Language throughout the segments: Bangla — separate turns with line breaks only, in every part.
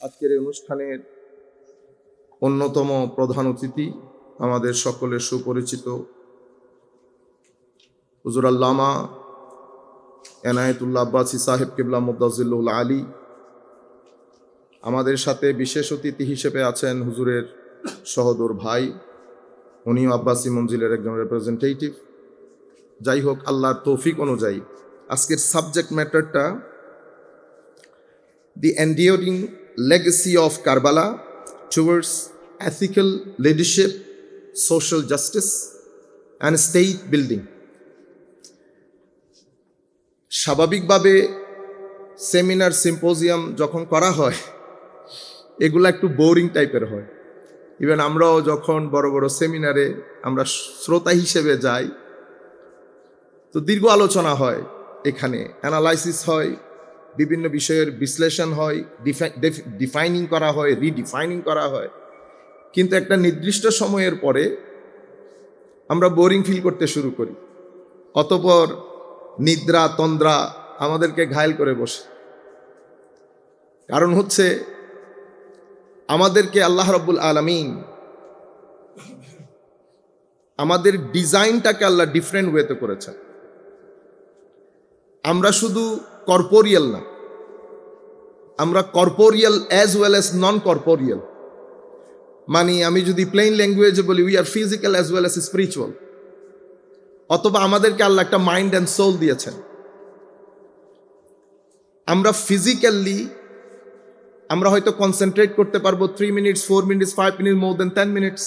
আজকের এই অনুষ্ঠানের অন্যতম প্রধান অতিথি আমাদের সকলের সুপরিচিত হুজুর আল্লামা এনায়েতুল্লাহ আব্বাসী সাহেব কিবলা মুদ্দাজিল্লুল আলী। আমাদের সাথে বিশেষ অতিথি হিসেবে আছেন হুজুরের সহোদর ভাই, উনিও আব্বাসী মঞ্জিলের একজন রিপ্রেজেন্টেটিভ। যাই হোক, আল্লাহর তৌফিক অনুযায়ী আজকের সাবজেক্ট ম্যাটারটা the enduring legacy of Karbala towards ethical leadership, social justice and state building. স্বাভাবিকভাবে সেমিনার সিম্পোজিয়াম যখন করা হয় এগুলো একটু বোরিং টাইপের হয়। ইভেন আমরাও যখন বড় বড় সেমিনারে আমরা শ্রোতা হিসেবে যাই তো দীর্ঘ আলোচনা হয়, এখানে অ্যানালাইসিস হয়, বিভিন্ন বিষয়ের বিশ্লেষণ হয়, ডিফাইনিং করা হয়, রিডিফাইনিং করা হয়, কিন্তু একটা নির্দিষ্ট সময়ের পরে আমরা বোরিং ফিল করতে শুরু করি। অতঃপর নিদ্রা তন্দ্রা আমাদেরকে ঘায়েল করে বসে। কারণ হচ্ছে আমাদেরকে আল্লাহ রাব্বুল আলামিন আমাদের ডিজাইনটাকে আল্লাহ ডিফারেন্ট ওয়েতে করেছেন। আমরা শুধু কর্পোরিয়াল না, আমরা কর্পোরিয়াল অ্যাজ ওয়েল অ্যাজ নন কর্পোরিয়াল। মানে আমি যদি প্লেন ল্যাঙ্গুয়েজে বলি, we are physical as well as spiritual. অথবা আমাদেরকে আল্লাহ একটা মাইন্ড অ্যান্ড সোল দিয়েছেন। আমরা ফিজিক্যালি আমরা হয়তো কনসেন্ট্রেট করতে পারবো 3 মিনিটস, 4 মিনিটস, 5 মিনিটস, মোর দেন 10 মিনিটস।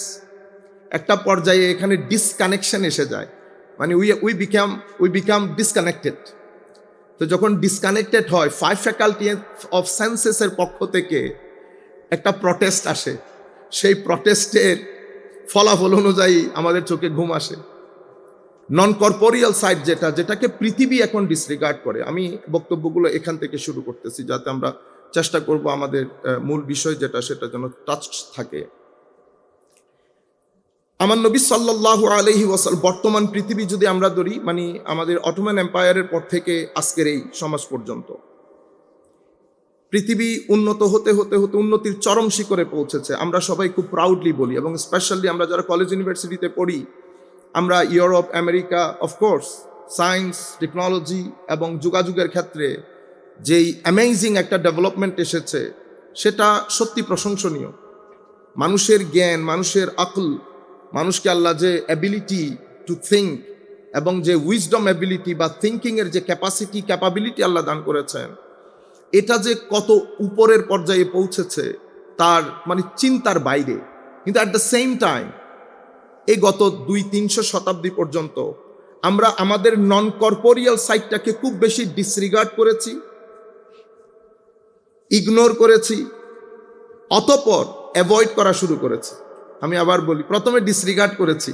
একটা পর্যায়ে এখানে ডিসকানেকশন এসে যায়, মানে উই বিকাম ডিসকানেক্টেড। তো যখন ডিসকানেক্টেড হয়, 5 ফ্যাকাল্টি অফ সেন্সেসের পক্ষ থেকে একটা প্রটেস্ট আসে। সেই প্রটেস্টের ফলাফল অনুযায়ী আমাদের চোখে ঘুম আসে। নন কর্পোরিয়াল সাইড যেটাকে পৃথিবী এখন ডিসরিগার্ড করে। আমি বক্তব্যগুলো এখান থেকে শুরু করতেছি যাতে আমরা চেষ্টা করব আমাদের মূল বিষয় সেটা যেন টাচ থাকে। আমার নবী সাল্লাল্লাহু আলাইহি ওয়াসাল্লাম, বর্তমান পৃথিবী যদি আমরা ধরি, মানে আমাদের অটোমান এম্পায়ারের পর থেকে আজকের এই সমাজ পর্যন্ত পৃথিবী উন্নত হতে হতে হতে উন্নতির চরম শিখরে পৌঁছেছে। আমরা সবাই খুব প্রাউডলি বলি, এবং স্পেশালি আমরা যারা কলেজ ইউনিভার্সিটিতে পড়ি, আমরা Europe, America, of course science, technology এবং যোগাযোগের ক্ষেত্রে যেই অ্যামেজিং একটা ডেভেলপমেন্ট এসেছে সেটা সত্যি প্রশংসনীয়। মানুষের জ্ঞান, মানুষের আকল, মানুষকে আল্লাহ যে অ্যাবিলিটি টু থিঙ্ক এবং যে উইজডম অ্যাবিলিটি বা থিঙ্কিংয়ের যে ক্যাপাবিলিটি আল্লাহ দান করেছেন, এটা যে কত উপরের পর্যায়ে পৌঁছেছে তার মানে চিন্তার বাইরে। কিন্তু অ্যাট দ্য সেম টাইম এই গত 200-300 শতাব্দী পর্যন্ত আমরা আমাদের নন কর্পোরিয়াল সাইডটাকে খুব বেশি ডিসরিগার্ড করেছি, ইগনোর করেছি, অতঃপর অ্যাভয়েড করা শুরু করেছি। আমি আবার বলি, প্রথমে ডিসরিগার্ড করেছি,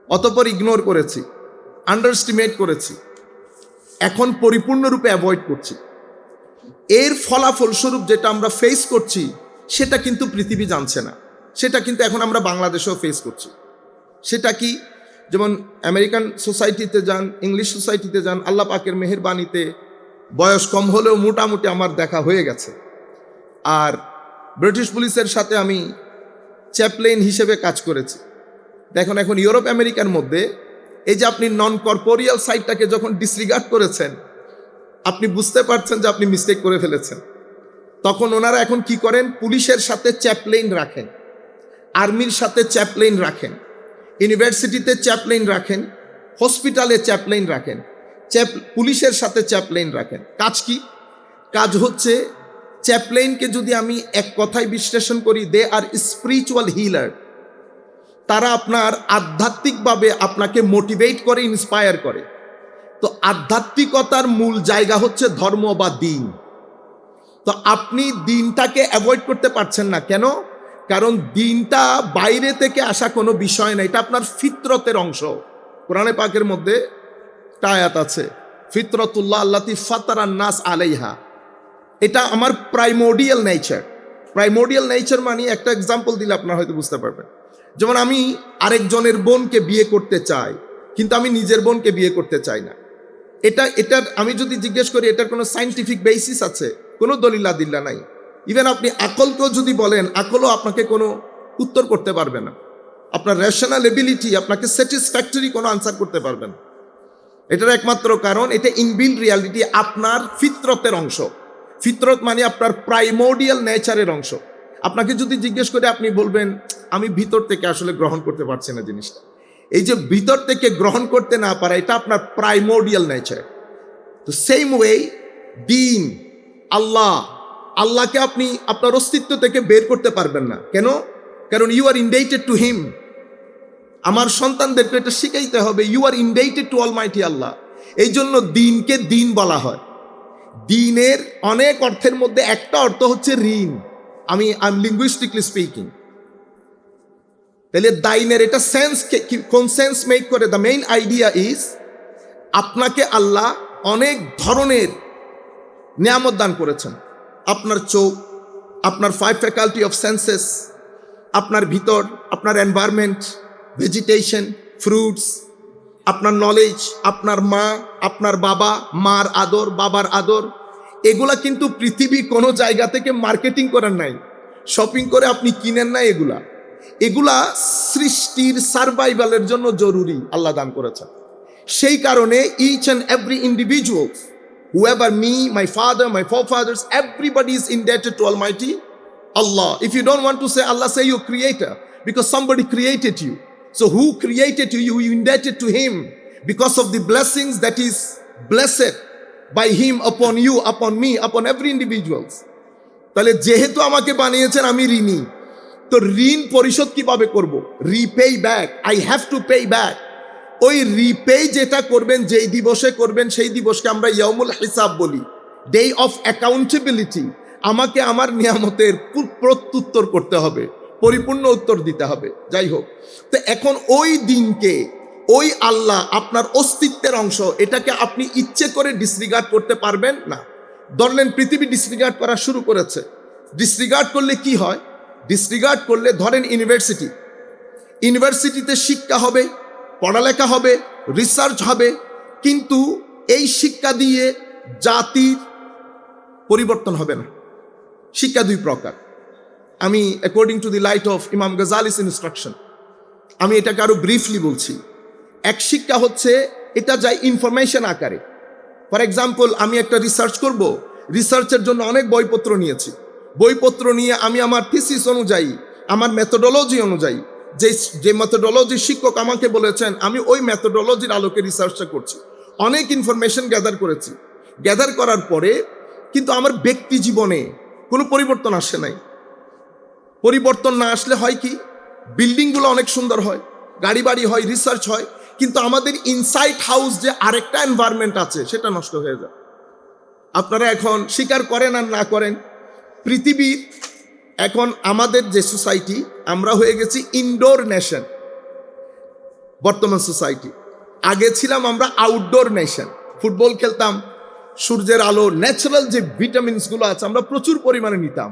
অতঃপর ইগনোর করেছি, আন্ডারস্টিমেট করেছি, এখন পরিপূর্ণরূপে অ্যাভয়েড করছি। এর ফলাফলস্বরূপ যেটা আমরা ফেস করছি সেটা কিন্তু পৃথিবী জানছে না। সেটা কিন্তু এখন আমরা বাংলাদেশেও ফেস করছি। সেটা কি? যেমন আমেরিকান সোসাইটিতে যান, ইংলিশ সোসাইটিতে যান, আল্লাহ পাকের মেহেরবানিতে বয়স কম হলেও মোটামুটি আমার দেখা হয়ে গেছে। আর ব্রিটিশ পুলিশের সাথে আমি চ্যাপলেন হিসেবে কাজ করেছি। দেখুন, এখন ইউরোপ আমেরিকার মধ্যে এই যে আপনি নন কর্পোরিয়াল সাইডটাকে যখন ডিসরিগার্ড করেছেন, আপনি বুঝতে পারছেন যে আপনি মিস্টেক করে ফেলেছেন। তখন ওনারা এখন কি করেন? পুলিশের সাথে চ্যাপলেন রাখেন, আর্মির সাথে চ্যাপলেন রাখেন, ইউনিভার্সিটিতে চ্যাপলেন রাখেন, হসপিটালে চ্যাপলেন রাখেন, পুলিশের সাথে চ্যাপলেন রাখেন। কাজ কি? কাজ হচ্ছে, চ্যাপলেনকে যদি আমি এক কথায় বিশ্লেষণ করি, দে আর স্পিরিচুয়াল হিলার। তারা আপনার আধ্যাত্মিকভাবে আপনাকে মোটিভেট করে, ইন্সপায়ার করে। তো আধ্যাত্মিকতার মূল জায়গা হচ্ছে ধর্ম বা দিন। তো আপনি দিনটাকে অ্যাভয়েড করতে পারছেন না। কেন? কারণ দিনটা বাইরে থেকে আসা কোনো বিষয় না, এটা আপনার ফিতরতের অংশ। কোরআনে পাকের মধ্যে একটা আয়াত আছে, ফিতরতুল্লাহ আল্লাতী ফাতারান নাস আলাইহা। এটা আমার প্রাইমোডিয়াল নেচার। প্রাইমোডিয়াল নেচার মানে, একটা এক্সাম্পল দিলে আপনারা হয়তো বুঝতে পারবেন। যেমন আমি আরেকজনের বোনকে বিয়ে করতে চাই, কিন্তু আমি নিজের বোনকে বিয়ে করতে চাই না। এটার আমি যদি জিজ্ঞেস করি এটার কোনো সায়েন্টিফিক বেসিস আছে? কোনো দলিল আদিল্লা নাই। ইভেন আপনি আকলকেও যদি বলেন, আকলও আপনাকে কোনো উত্তর করতে পারবে না। আপনার রেশনাল এবিলিটি আপনাকে স্যাটিসফ্যাক্টরি কোনো আনসার করতে পারবে না। এটার একমাত্র কারণ এটা ইনবিল্ড রিয়ালিটি, আপনার ফিতরতের অংশ। ফিতরত মানে আপনার প্রাইমোডিয়াল নেচারের অংশ। আপনাকে যদি জিজ্ঞেস করে আপনি বলবেন আমি ভিতর থেকে আসলে গ্রহণ করতে পারছি না জিনিসটা। এই যে ভিতর থেকে গ্রহণ করতে না পারা, এটা আপনার প্রাইমোডিয়াল নেচার। তো সেম ওয়ে দিন, আল্লাহকে আপনি আপনার অস্তিত্ব থেকে বের করতে পারবেন না। কেন? কারণ you are indebted to him. আমার সন্তানদেরকে এটা শিখাইতে হবে, you are indebted to almighty আল্লাহ। এই জন্য দিনকে দিন বলা হয়। দিনের অনেক অর্থের মধ্যে একটা অর্থ হচ্ছে ঋণ। I am linguistically speaking. তাহলে দাইনের এটা সেন্স, কোন সেন্স মেক করে? দ্য মেইন আইডিয়া ইজ আপনাকে আল্লাহ অনেক ধরনের নিয়ামত দান করেছেন। আপনার চোখ, আপনার 5 ফ্যাকাল্টি অফ সেন্সেস, আপনার ভিতর, আপনার এনভায়রনমেন্ট, ভেজিটেশন, ফ্রুটস, আপনার নলেজ, আপনার মা, আপনার বাবা, মার আদর, বাবার আদর, এগুলা কিন্তু পৃথিবী কোনো জায়গা থেকে মার্কেটিং করেন নাই, শপিং করে আপনি কিনেন নাই। এগুলা সৃষ্টির সার্ভাইভালের জন্য জরুরি, আল্লাহ দান করেছেন। সেই কারণে each and every individual, whoever me, my father, my forefathers, everybody is indebted to Almighty Allah. If you don't want to say Allah, say your creator, because somebody created you. So who created you? You indebted to him because of the blessings that is blessed by him upon you, upon me, upon every individuals. তাহলে যেহেতু আমাকে বানিয়েছেন আমি ঋণী, তো ঋণ পরিশোধ কিভাবে করব? Repay back, I have to pay back. ওই রিপে যেটা করবেন, যেই দিবসে করবেন, সেই দিবসকে আমরা ইয়াউমুল হিসাব বলি, ডে অফ অ্যাকাউন্টেবিলিটি। আমাকে আমার নিয়ামতের প্রত্যুত্তর করতে হবে, পরিপূর্ণ উত্তর দিতে হবে। যাই হোক, তো এখন ওই দিনকে, ওই আল্লাহ আপনার অস্তিত্বের অংশ, এটাকে আপনি ইচ্ছে করে ডিসরিগার্ড করতে পারবেন না। ধরলেন পৃথিবী ডিসরিগার্ড করা শুরু করেছে। ডিসরিগার্ড করলে কি হয়? ডিসরিগার্ড করলে ধরেন ইউনিভার্সিটিতে শিক্ষা হবে, পড়ালেখা হবে, রিসার্চ হবে, কিন্তু এই শিক্ষা দিয়ে জাতির পরিবর্তন হবে না। শিক্ষা 2 প্রকার। আমি according to the light off ইমাম গাজালিস ইনস্ট্রাকশন আমি এটাকে আরো ব্রিফলি বলছি। এক শিক্ষা হচ্ছে এটা যায় ইনফরমেশন আকারে। ফর এক্সাম্পল, আমি একটা রিসার্চ করব, রিসার্চের জন্য অনেক বইপত্র নিয়েছি। বইপত্র নিয়ে আমি আমার থিসিস অনুযায়ী, আমার মেথোডোলজি অনুযায়ী, যে মেথোডোলজি শিক্ষক আমাকে বলেছেন, আমি ওই মেথোডোলজির আলোকে রিসার্চটা করছি। অনেক ইনফরমেশন গ্যাদার করেছি। গ্যাদার করার পরে কিন্তু আমার ব্যক্তি জীবনে কোনো পরিবর্তন আসে নাই। পরিবর্তন না আসলে হয় কি? বিল্ডিংগুলো অনেক সুন্দর হয়, গাড়ি বাড়ি হয়, রিসার্চ হয়, কিন্তু আমাদের ইনসাইড হাউস যে আরেকটা এনভায়রনমেন্ট আছে, সেটা নষ্ট হয়ে যায়। আপনারা এখন স্বীকার করেন আর না করেন, পৃথিবীর এখন আমাদের যে সোসাইটি, আমরা হয়ে গেছি ইনডোর নেশন। বর্তমান সোসাইটি, আগে ছিলাম আমরা আউটডোর নেশন। ফুটবল খেলতাম, সূর্যের আলো, ন্যাচারাল যে ভিটামিনসগুলো আছে আমরা প্রচুর পরিমাণে নিতাম।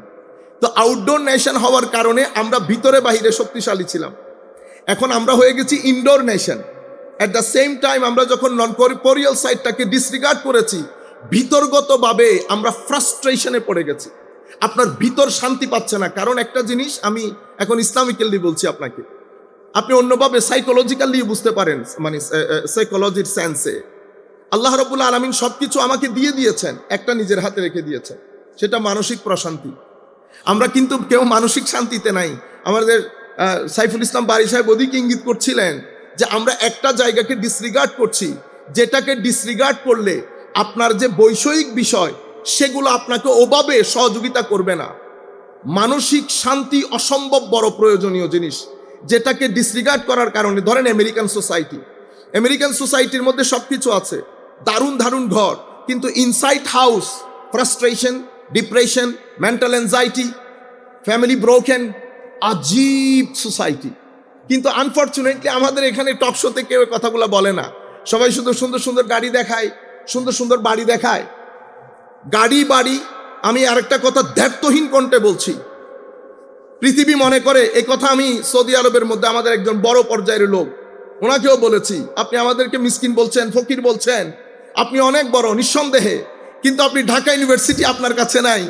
তো আউটডোর নেশন হওয়ার কারণে আমরা ভিতরে বাহিরে শক্তিশালী ছিলাম। এখন আমরা হয়ে গেছি indoor nation. At the same time আমরা যখন নন কর্পোরিয়াল সাইডটাকে ডিসরিগার্ড করেছি, ভিতরগতভাবে আমরা ফ্রাস্ট্রেশনে পড়ে গেছি। আপনার ভিতর শান্তি পাচ্ছে না। কারণ একটা জিনিস আমি এখন ইসলামিক্যালি বলছি আপনাকে, আপনি অন্যভাবে সাইকোলজিক্যালি বুঝতে পারেন, মানে সাইকোলজির সেন্সে। আল্লাহ রাব্বুল আলামিন সবকিছু আমাকে দিয়ে দিয়েছেন, একটা নিজের হাতে রেখে দিয়েছেন, সেটা মানসিক প্রশান্তি। আমরা কিন্তু কেউ মানসিক শান্তিতে নাই। আমাদের সাইফুল ইসলাম বারী সাহেব ওদিকে ইঙ্গিত করছিলেন যে আমরা একটা জায়গাকে ডিসরিগার্ড করছি, যেটাকে ডিসরিগার্ড করলে আপনার যে বৈষয়িক বিষয়, সেগুলো আপনাকে ওভাবে সহযোগিতা করবে না। মানসিক শান্তি অসম্ভব বড় প্রয়োজনীয় জিনিস, যেটাকে ডিসরিগার্ড করার কারণে, ধরেন আমেরিকান সোসাইটির মধ্যে সবকিছু আছে, দারুণ দারুণ ঘর, কিন্তু inside house frustration, depression, mental anxiety, family broken, আজীব সোসাইটি। কিন্তু আনফর্চুনেটলি আমাদের এখানে টক শোতে কেউ কথাগুলো বলে না। সবাই শুধু সুন্দর সুন্দর গাড়ি দেখায়, সুন্দর সুন্দর বাড়ি দেখায়, গাড়ি বাড়ি। আমি আরেকটা কথা দ্ব্যর্থহীন কণ্ঠে বলছি, পৃথিবী মনে করে, এই কথা আমি সৌদি আরবের মধ্যে আমাদের একজন বড় পর্যায়ের লোক, ওনাকেও বলেছি, আপনি আমাদেরকে মিসকিন বলছেন, ফকির বলছেন, আপনি অনেক বড় নিঃসন্দেহে, কিন্তু আপনি ঢাকা ইউনিভার্সিটি আপনার কাছে নাই,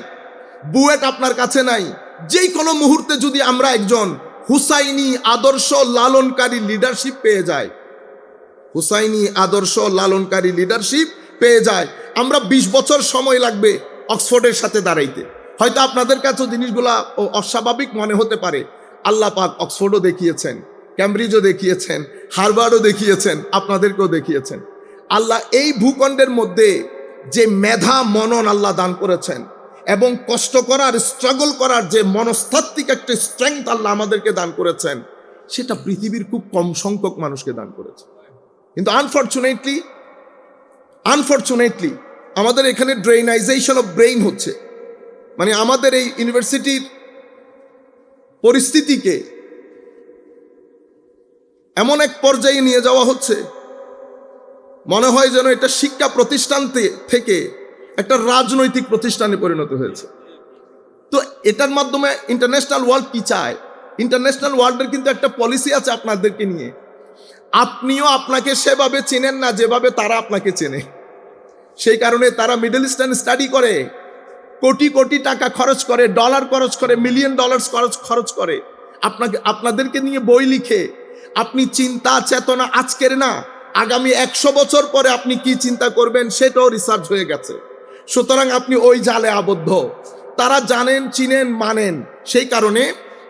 বুয়েট আপনার কাছে নাই, যেই কোনো মুহূর্তে যদি আমরা একজন হুসাইনি আদর্শ লালনকারী লিডারশিপ পেয়ে যাই, হুসাইনি আদর্শ লালনকারী লিডারশিপ পেয়ে যায়, আমরা 20 বছর সময় লাগবে অক্সফোর্ডের সাথে দাঁড়াইতে। হয়তো আপনাদের কাছে জিনিসগুলা অস্বাভাবিক মনে হতে পারে। আল্লাহ পাক অক্সফোর্ডও দেখিয়েছেন, ক্যামব্রিজও দেখিয়েছেন, হার্ভার্ডও দেখিয়েছেন, আপনাদেরকেও দেখিয়েছেন। আল্লাহ এই ভূখণ্ডের মধ্যে যে মেধা মনন আল্লাহ দান করেছেন এবং কষ্ট করার, স্ট্রাগল করার যে মনস্তাত্ত্বিক একটা স্ট্রেংথ আল্লাহ আমাদেরকে দান করেছেন, সেটা পৃথিবীর খুব কম সংখ্যক মানুষকে দান করেছে। কিন্তু আনফরচুনেটলি আমাদের এখানে ড্রেনাইজেশন অফ ব্রেইন হচ্ছে। মানে আমাদের এই ইউনিভার্সিটির পরিস্থিতিকে এমন এক পর্যায়ে নিয়ে যাওয়া হচ্ছে, মনে হয় যেন এটা শিক্ষা প্রতিষ্ঠান থেকে একটা রাজনৈতিক প্রতিষ্ঠানে পরিণত হয়েছে। তো এটার মাধ্যমে ইন্টারন্যাশনাল ওয়ার্ল্ড কি চায়? ইন্টারন্যাশনাল ওয়ার্ল্ডের কিন্তু একটা পলিসি আছে আপনাদেরকে নিয়ে। আপনিও আপনাকে সেভাবে চেনেন না যেভাবে তারা আপনাকে চেনে। সেই কারণে তারা মিডল ইস্টার্ন স্টাডি করে, কোটি কোটি টাকা খরচ করে, ডলার খরচ করে, মিলিয়ন ডলার খরচ করে আপনাদেরকে নিয়ে বই লিখে। আপনি চিন্তা চেতনা আজকের না, আগামী 100 বছর পরে আপনি কি চিন্তা করবেন সেটাও রিসার্চ হয়ে গেছে। সুতরাং আপনি ওই জালে আবদ্ধ। তারা জানেন, চিনেন, মানেন। সেই কারণে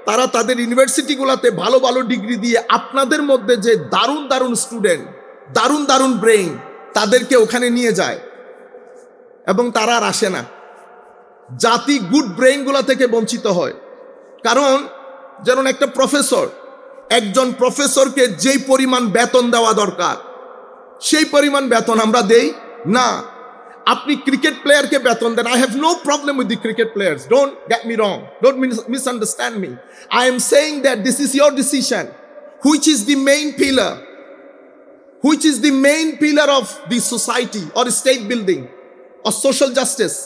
তারা তাদের ইউনিভার্সিটিগুলোতে ভালো ভালো ডিগ্রি দিয়ে আপনাদের মধ্যে যে দারুণ দারুণ স্টুডেন্ট, দারুণ দারুণ ব্রেইন, তাদেরকে ওখানে নিয়ে যায় এবং তারা আর আসে না। জাতি গুড ব্রেইনগুলো থেকে বঞ্চিত হয়। কারণ যেমন একটা প্রফেসর, একজন প্রফেসরকে যেই পরিমাণ বেতন দেওয়া দরকার সেই পরিমাণ বেতন আমরা দেই না। আপনি ক্রিকেট প্লেয়ারকে বেতন দেন। I have no problem with the cricket players, don't get me wrong, don't misunderstand me. I am saying that this is your decision, which is the main pillar, which is the main pillar of the society or state building or social justice.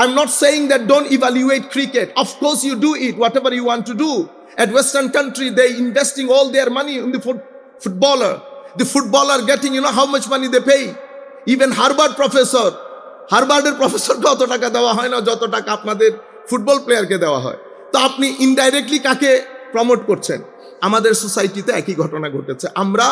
I'm not saying that don't evaluate cricket. Of course you do it, whatever you want to do. At Western country, they investing all their money in the footballer. The footballer getting, you know how much money they pay. Even Harvard professor, হার্ভার্ডের প্রফেসরকে অত টাকা দেওয়া হয় না যত টাকা আপনাদের ফুটবল প্লেয়ারকে দেওয়া হয়। তো আপনি ইনডাইরেক্টলি কাকে প্রমোট করছেন? আমাদের সোসাইটিতে একই ঘটনা ঘটেছে। আমরা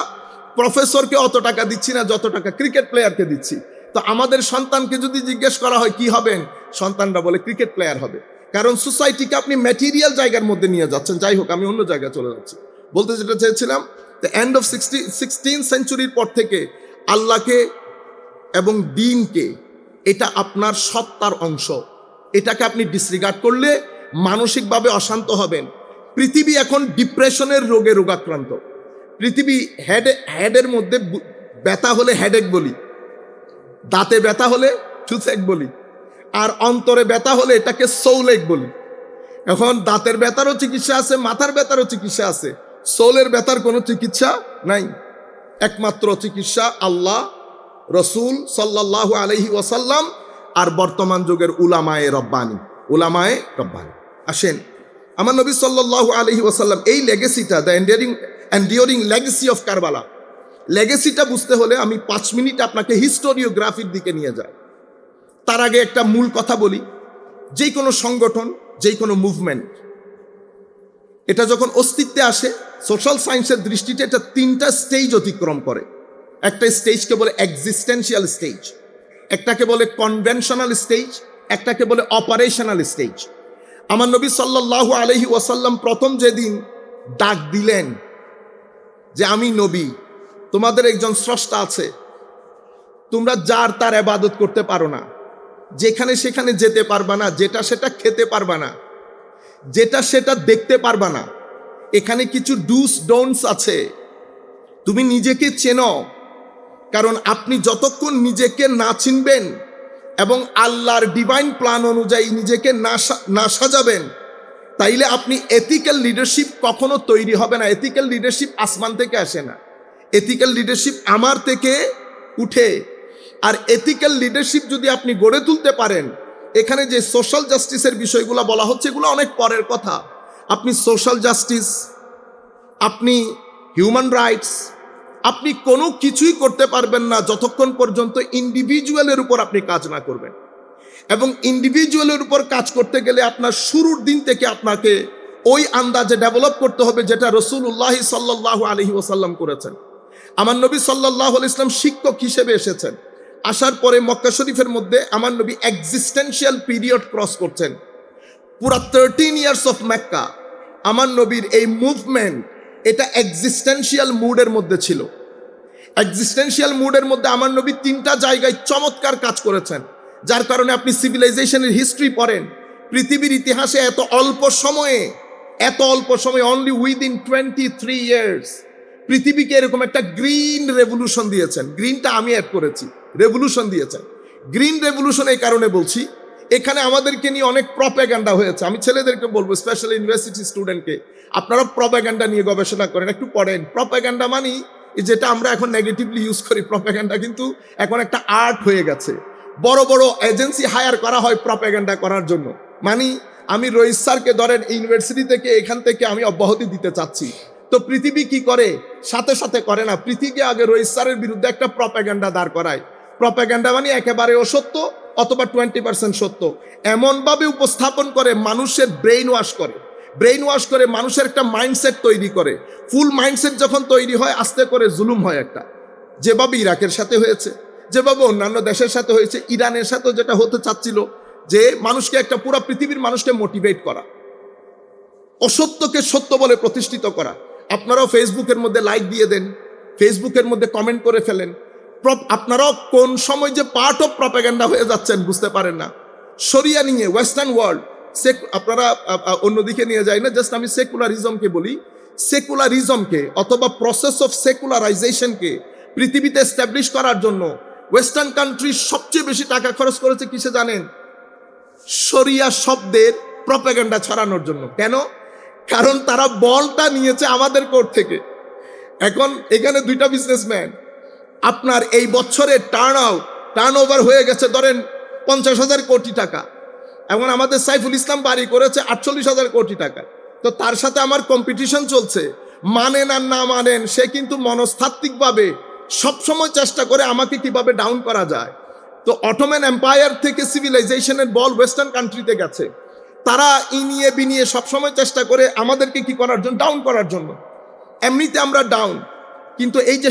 প্রফেসরকে অত টাকা দিচ্ছি না যত টাকা ক্রিকেট প্লেয়ারকে দিচ্ছি। তো আমাদের সন্তানকে যদি জিজ্ঞেস করা হয় কি হবেন, সন্তানরা বলে ক্রিকেট প্লেয়ার হবে। কারণ সোসাইটিকে আপনি ম্যাটেরিয়াল জায়গার মধ্যে নিয়ে যাচ্ছেন। যাই হোক, আমি অন্য জায়গায় চলে যাচ্ছি। বলতে যেটা চেয়েছিলাম, দ্য এন্ড অফ 16th সেঞ্চুরির পর থেকে আল্লাহকে এবং দ্বীনকে, এটা আপনার সত্তার অংশ। এটাকে আপনি ডিসরিগার্ড করলে মানসিকভাবে অশান্ত হবেন। পৃথিবী এখন ডিপ্রেশনের রোগে রোগাক্রান্ত। পৃথিবী হেডের মধ্যে ব্যথা হলে হেডেক বলি, দাঁতে ব্যথা হলে টুথেক বলি, আর অন্তরে ব্যথা হলে এটাকে সোলেক বলি। এখন দাঁতের ব্যথারও চিকিৎসা আছে, মাথার ব্যথারও চিকিৎসা আছে, সোলের ব্যথার কোনো চিকিৎসা নাই। একমাত্র চিকিৎসা আল্লাহ, রসুল সাল্লাল্লাহু আলাইহি ওয়াসাল্লাম আর বর্তমান যুগের উলামায়ে রব্বানি। আসেন, আমার নবী সাল্লাল্লাহু আলাইহি ওয়াসাল্লাম এই লেগেসিটা, the enduring legacy of Karbala, লেগেসিটা বুঝতে হলে আমি 5 মিনিট আপনাকে হিস্টোরিওগ্রাফির দিকে নিয়ে যাই। তার আগে একটা মূল কথা বলি, যে কোনো সংগঠন, যে কোনো মুভমেন্ট, এটা যখন অস্তিত্বে আসে সোশ্যাল সায়েন্সের দৃষ্টিতে এটা 3টা স্টেজ অতিক্রম করে। একটা স্টেজকে বলে এক্সিস্টেন্সিয়াল স্টেজ, একটাকে বলে কনভেনশনাল স্টেজ, একটাকে বলে অপারেশনাল স্টেজ। আমার নবী সাল্লাল্লাহু আলাইহি ওয়াসাল্লাম প্রথম যেদিন ডাক দিলেন যে আমি নবী, তোমাদের একজন স্রষ্টা আছে, তোমরা যার তার ইবাদত করতে পারো না, যেখানে সেখানে যেতে পারবা না, যেটা সেটা খেতে পারবা না, যেটা সেটা দেখতে পারবা না। এখানে কিছু ডুস ডোন্টস আছে, তুমি নিজেকে চেনো। কারণ আপনি যতক্ষণ নিজেকে না চিনবেন এবং আল্লাহর ডিভাইন প্ল্যান অনুযায়ী নিজেকে না সাজাবেন, তাইলে আপনি এথিক্যাল লিডারশিপ কখনো তৈরি হবে না। এথিক্যাল লিডারশিপ আসমান থেকে আসে না, এথিক্যাল লিডারশিপ আমার থেকে উঠে। আর এথিক্যাল লিডারশিপ যদি আপনি গড়ে তুলতে পারেন, এখানে যে সোশ্যাল জাস্টিসের বিষয়গুলো বলা হচ্ছে এগুলো অনেক পরের কথা। আপনি সোশ্যাল জাস্টিস, আপনি হিউম্যান রাইটস, আপনি কোনো কিছুই করতে পারবেন না যতক্ষণ পর্যন্ত ইন্ডিভিজুয়ালের উপর আপনি কাজ না করবেন। এবং ইন্ডিভিজুয়ালের উপর কাজ করতে গেলে আপনার শুরুর দিন থেকে আপনাকে ওই আন্দাজে ডেভেলপ করতে হবে যেটা রাসূলুল্লাহ সাল্লাল্লাহু আলাইহি ওয়াসাল্লাম করেছেন। আমার নবী সাল্লাল্লাহু আলাইহি ওয়াসাল্লাম শিক্ষক হিসেবে এসেছেন। আসার পরে মক্কা শরীফের মধ্যে আমার নবী এক্সিস্টেন্সিয়াল পিরিয়ড ক্রস করছেন। পুরা 13 ইয়ার্স অফ মক্কা আমার নবীর এই মুভমেন্ট এটা এক্সিস্টেন্সিয়াল মুডের মধ্যে ছিল। এক্সিস্টেন্সিয়াল মুডের মধ্যে আমার নবী 3টা জায়গায় চমৎকার কাজ করেছেন, যার কারণে আপনি সিভিলাইজেশনের হিস্ট্রি পড়েন, পৃথিবীর ইতিহাসে এত অল্প সময়ে অনলি উইদিন 23 ইয়ার্স পৃথিবীকে এরকম একটা গ্রিন রেভলিউশন দিয়েছেন। গ্রিনটা আমি অ্যাড করেছি, রেভলিউশন দিয়েছেন। গ্রিন রেভলিউশন এই কারণে বলছি, এখানে আমাদেরকে নিয়ে অনেক প্রপাগান্ডা হয়েছে। আমি ছেলেদেরকে বলবো, স্পেশাল ইউনিভার্সিটি স্টুডেন্টকে, আপনারা প্রপাগান্ডা নিয়ে গবেষণা করেন, একটু পড়েন। প্রপাগান্ডা মানে যেটা আমরা এখন নেগেটিভলি ইউজ করি, প্রপাগান্ডা কিন্তু এখন একটা আর্ট হয়ে গেছে। বড় বড় এজেন্সি হায়ার করা হয় প্রপাগান্ডা করার জন্য। মানে আমি রইস স্যারকে ধরেন ইউনিভার্সিটি থেকে, এখান থেকে আমি অব্যাহতি দিতে চাচ্ছি, তো পৃথিবী কি করে? সাথে সাথে করে না, পৃথিবী আগে রইস স্যারের বিরুদ্ধে একটা প্রপাগান্ডা দাঁড় করায়। প্রপাগান্ডা মানে একেবারে অসত্য অথবা 20% সত্য, এমনভাবে উপস্থাপন করে মানুষের ব্রেইন ওয়াশ করে মানুষের একটা মাইন্ডসেট তৈরি করে। ফুল মাইন্ডসেট যখন তৈরি হয়, আস্তে করে জুলুম হয় একটা, যেভাবে ইরাকের সাথে হয়েছে, যেভাবে অন্যান্য দেশের সাথে হয়েছে, ইরানের সাথেও যেটা হতে চাচ্ছিল, যে মানুষকে একটা পুরো পৃথিবীর মানুষকে মোটিভেট করা, অসত্যকে সত্য বলে প্রতিষ্ঠিত করা। আপনারাও ফেসবুকের মধ্যে লাইক দিয়ে দেন, ফেসবুকের মধ্যে কমেন্ট করে ফেলেন। আপনারাও কোন সময় যে পার্ট অফ প্রপাগান্ডা হয়ে যাচ্ছেন বুঝতে পারেন না। শরিয়া নিয়ে ওয়েস্টার্ন ওয়ার্ল্ড, আপনারা অন্যদিকে নিয়ে যায় না, জাস্ট আমি সেকুলারিজমকে বলি। সেকুলারিজমকে অথবা প্রসেস অফ সেকুলারাইজেশনকে পৃথিবীতে এস্টাবলিশ করার জন্য ওয়েস্টার্ন কান্ট্রি সবচেয়ে বেশি টাকা খরচ করেছে কিসে জানেন? শরিয়া শব্দের প্রপাগান্ডা ছড়ানোর জন্য। কেন? কারণ তারা বলটা নিয়েছে আমাদের কোর্ট থেকে। এখন এখানে 2টা বিজনেসম্যান, আপনার এই বছরে টার্ন ওভার হয়ে গেছে ধরেন 50,000 কোটি টাকা, এখন আমাদের সাইফুল ইসলাম বাড়ি করেছে 48,000 কোটি টাকা। তো তার সাথে আমার কম্পিটিশন চলছে, মানেন আর না মানেন, সে কিন্তু মনস্তাত্ত্বিকভাবে সবসময় চেষ্টা করে আমাকে কিভাবে ডাউন করা যায়। তো অটোম্যান এম্পায়ার থেকে সিভিলাইজেশনের বল ওয়েস্টার্ন কান্ট্রিতে গেছে, তারা ইনিয়ে বিনিয়ে সবসময় চেষ্টা করে আমাদেরকে কি করার জন্য? ডাউন করার জন্য। এমনিতে আমরা ডাউন, কিন্তু এই যে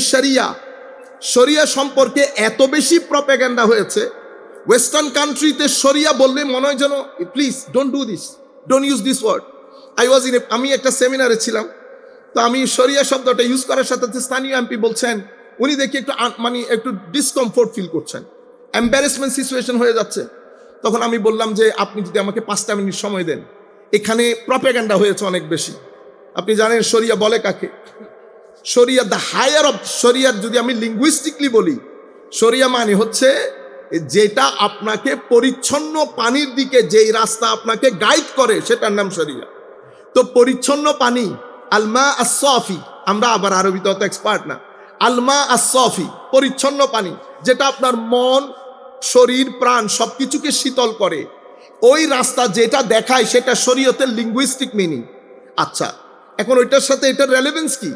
শরিয়া সম্পর্কে এত বেশি প্রপাগান্ডা হয়েছে, ওয়েস্টার্ন কান্ট্রিতে শরিয়া বললে মনে হয় যেন please don't do this, don't use this word. আমি একটা সেমিনারে ছিলাম, তো আমি শরিয়া শব্দটা ইউজ করার সাথে স্থানীয় এমপি বলছেন, উনি দেখি একটু ডিসকমফোর্ট ফিল করছেন, এম্বারেসমেন্ট সিচুয়েশন হয়ে যাচ্ছে। তখন আমি বললাম যে আপনি যদি আমাকে 5টা মিনিট সময় দেন, এখানে প্রপাগান্ডা হয়েছে অনেক বেশি। আপনি জানেন শরিয়া বলে কাকে? শরিয়া, দ্য হায়ার অফ শরিয়া, যদি আমি লিঙ্গুইস্টিকলি বলি, শরিয়া মানে হচ্ছে যেটা আপনাকে পরিচ্ছন্ন পানির দিকে, যেই রাস্তা আপনাকে গাইড করে, সেটার নাম শরিয়া। তো পরিচ্ছন্ন পানি, আলমা আস-সাফি, আমরা আবার আরবিতে অত এক্সপার্ট না, আলমা আস-সাফি, পরিচ্ছন্ন পানি, যেটা আপনার মন, শরীর, প্রাণ সবকিছুকে শীতল করে, ওই রাস্তা যেটা দেখায় সেটা শরীয়তের লিঙ্গুইস্টিক মিনিং। আচ্ছা, এখন ওইটার সাথে এটার রেলেভেন্স কি?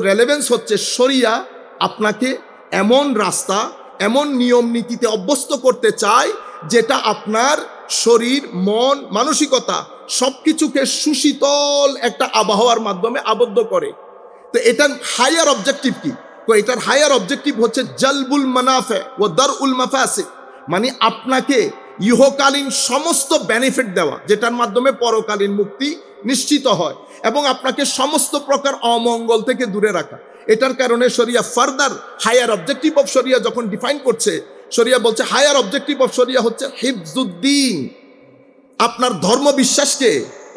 রেলেভেন্স হচ্ছে শরিয়া আপনাকে এমন রাস্তা, এমন নিয়ম নীতিতে অভ্যস্ত করতে চায় যেটা আপনার শরীর, মন, মানসিকতা সবকিছুকে সুশীতল একটা আবহাওয়ার মাধ্যমে আবদ্ধ করে। তো এটার হায়ার অবজেক্টিভ কি? এটার হায়ার অবজেক্টিভ হচ্ছে জালবুল মানাফে ও দারউল মাফাসিদ, মানে আপনাকে ইহকালীন সমস্ত বেনিফিট দেওয়া, যেটার মাধ্যমে পরকালীন মুক্তি নিশ্চিত হয়, এবং আপনাকে সমস্ত প্রকার অমঙ্গল থেকে দূরে রাখা। এটার কারণে শরিয়া ফার্দার হায়ার অবজেক্টিভ অফ শরিয়া যখন ডিফাইন করছে, শরিয়া বলছে হায়ার অবজেক্টিভ অফ শরিয়া হচ্ছে হিফজুদ্দিন, আপনার ধর্ম বিশ্বাসকে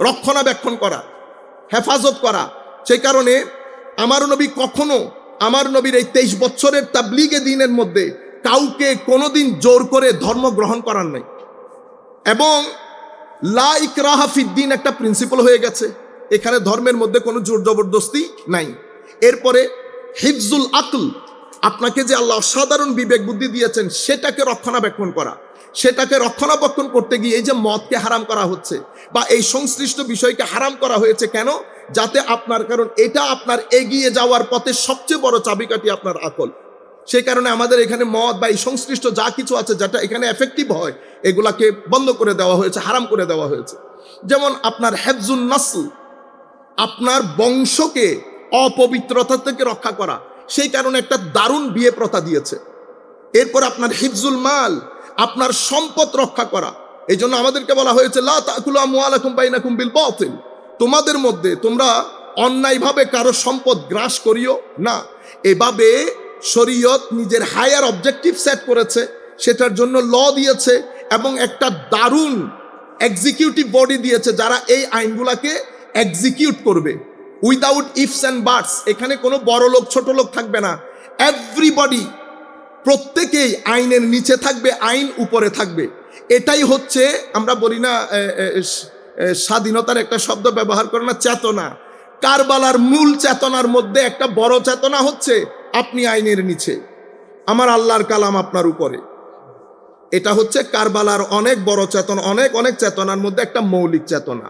রক্ষণাবেক্ষণ করা, হেফাজত করা। সেই কারণে আমার নবী কখনো, আমার নবীর এই 23 বছরের তাবলীগে দ্বীনের মধ্যে কাউকে কোনোদিন জোর করে ধর্ম গ্রহণ করার নাই। এবং লা ইকরাহা ফিদ্দিন একটা প্রিন্সিপাল হয়ে গেছে, এখানে ধর্মের মধ্যে কোনো জোর জবরদস্তি নাই। এরপরে হিফজুল আকল, আপনাকে যে আল্লাহ অসাধারণ বিবেক বুদ্ধি দিয়েছেন সেটাকে রক্ষণাবেক্ষণ করা। সেটাকে রক্ষণাবেক্ষণ করতে গিয়ে এই যে মদকে হারাম করা হচ্ছে বা এই সংশ্লিষ্ট বিষয়কে হারাম করা হয়েছে, কেন? যাতে আপনার, কারণ এটা আপনার এগিয়ে যাওয়ার পথে সবচেয়ে বড় চাবিকাঠি আপনার আকল। সেই কারণে আমাদের এখানে মদ বা এই সংশ্লিষ্ট যা কিছু আছে যেটা এখানে এফেক্টিভ হয় এগুলাকে বন্ধ করে দেওয়া হয়েছে, হারাম করে দেওয়া হয়েছে। যেমন আপনার হেফজুন নাসল, আপনার বংশকে অপবিত্রতা থেকে রক্ষা করা, সেই কারণে একটা দারুণ বিয়ে প্রথা দিয়েছে। এরপর আপনার হিফজুল মাল, আপনার সম্পদ রক্ষা করা। এই জন্য আমাদেরকে বলা হয়েছে লা তাকুলু আমওয়ালাকুম বাইনাকুম বিল বাতিল, তোমাদের মধ্যে তোমরা অন্যায়ভাবে কারো সম্পদ গ্রাস করিও না। এভাবে শরীয়ত নিজের হায়ার অবজেক্টিভ সেট করেছে, সেটার জন্য ল দিয়েছে এবং একটা দারুণ এক্সিকিউটিভ বডি দিয়েছে যারা এই আইনগুলাকে এক্সিকিউট করবে উইদাউট ইফস অ্যান্ড বাটস। এখানে কোনো বড় লোক ছোট লোক থাকবে না, এভরিবডি, প্রত্যেকেই আইনের নিচে থাকবে, আইন উপরে থাকবে। এটাই হচ্ছে, আমরা বলি না স্বাধীনতার একটা শব্দ ব্যবহার করে না, চেতনা। কারবালার মূল চেতনার মধ্যে একটা বড় চেতনা হচ্ছে আপনি আইনের নিচে, আমার আল্লাহর কালাম আপনার উপরে। এটা হচ্ছে কারবালার অনেক বড় চেতনা, অনেক অনেক চেতনার মধ্যে একটা মৌলিক চেতনা,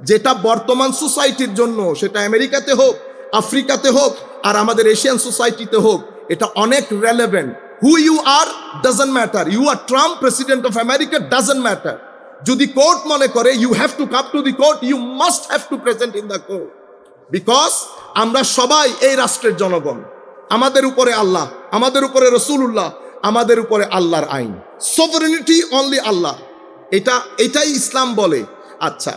যেটা বর্তমান সোসাইটির জন্য, সেটা আমেরিকাতে হোক, আফ্রিকাতে হোক, আর আমাদের এশিয়ান সোসাইটিতে হোক, এটা অনেক relevant. Who you are doesn't matter, you are Trump president of America doesn't matter. যদি কোর্ট মনে করে you have to come to the court, you must have to present in the court, because আমরা সবাই এই রাষ্ট্রের জনগণ। আমাদের উপরে আল্লাহ, আমাদের উপরে রসুল্লাহ, আমাদের উপরে আল্লাহর আইন, সভারেনিটি অনলি আল্লাহ। এটাই ইসলাম বলে। আচ্ছা,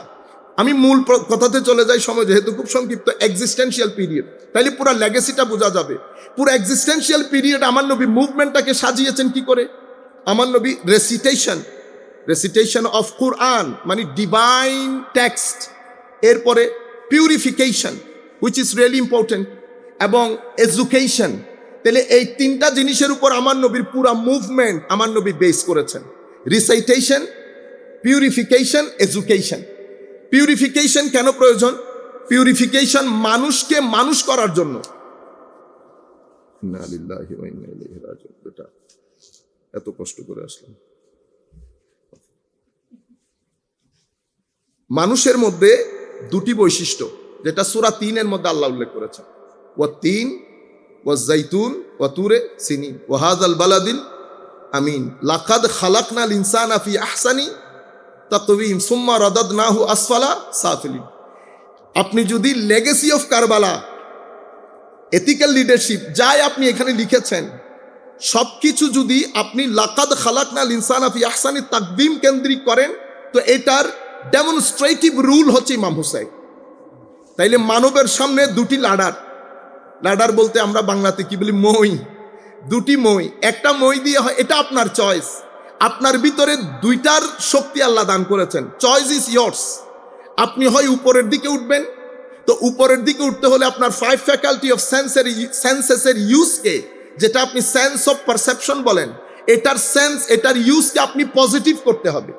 আমি মূল কথাতে চলে যাই, সময় যেহেতু খুব সংক্ষিপ্ত। এক্সিস্টেন্সিয়াল পিরিয়ড, তাইলে পুরো লেগেসিটা বোঝা যাবে। পুরো এক্সিস্টেন্সিয়াল পিরিয়ড আমার নবী মুভমেন্টটাকে সাজিয়েছেন কি করে? আমার নবী রেসিটেশন অফ কুরআন, মানে ডিভাইন টেক্সট, এরপরে purification which is really important, এবং এডুকেশন। তাহলে এই তিনটা জিনিসের উপর আমার নবীর পুরা মুভমেন্ট আমার নবী বেস করেছেন। Recitation, purification, education. পিউরিফিকেশন কেন প্রয়োজন? পিউরিফিকেশন মানুষকে মানুষ করার জন্য। এত কষ্ট করে আসলাম। মানুষের মধ্যে দুটি বৈশিষ্ট্য, যেটা সূরা ৩-এর মধ্যে আল্লাহ উল্লেখ করেছেন, ওয়াত-তিন ওয়াজ-জাইতুন ওয়া তুরে সিনিন ওয়া হাযাল বালাদিল আমিন লাকাদ খালাকনাল ইনসানা ফি আহসানি তাকওয়িম সুম্মা রাদাদনাহু আসফালা সাফিলিন। আপনি যদি legacy of Karbala, ethical leadership, যাই আপনি এখানে লিখেছেন, সবকিছু যদি আপনি লাকাদ খালাকনাল ইনসানা ফি আহসানি তাকওয়িম কেন্দ্রিক করেন, তো এটার ডেমনস্ট্রেটিভ রুল হচ্ছে ইমাম হুসাইন। তাইলে মানবের সামনে দুটি লাডার বলতে আমরা বাংলাতে কি বলি, মই। দুটি মই, একটা মই দিয়ে হয়, এটা আপনার চয়েস। আপনার ভিতরে দুইটার শক্তি আল্লাহ দান করেছেন, চয়েস ইজ ইয়ার্স। আপনি হয় উপরের দিকে উঠবেন, তো উপরের দিকে উঠতে হলে আপনার 5 ফ্যাকাল্টি অফ সেন্সেসের ইউজকে, যেটা আপনি সেন্স অফ পারসেপশন বলেন, এটার ইউজকে আপনি পজিটিভ করতে হবে।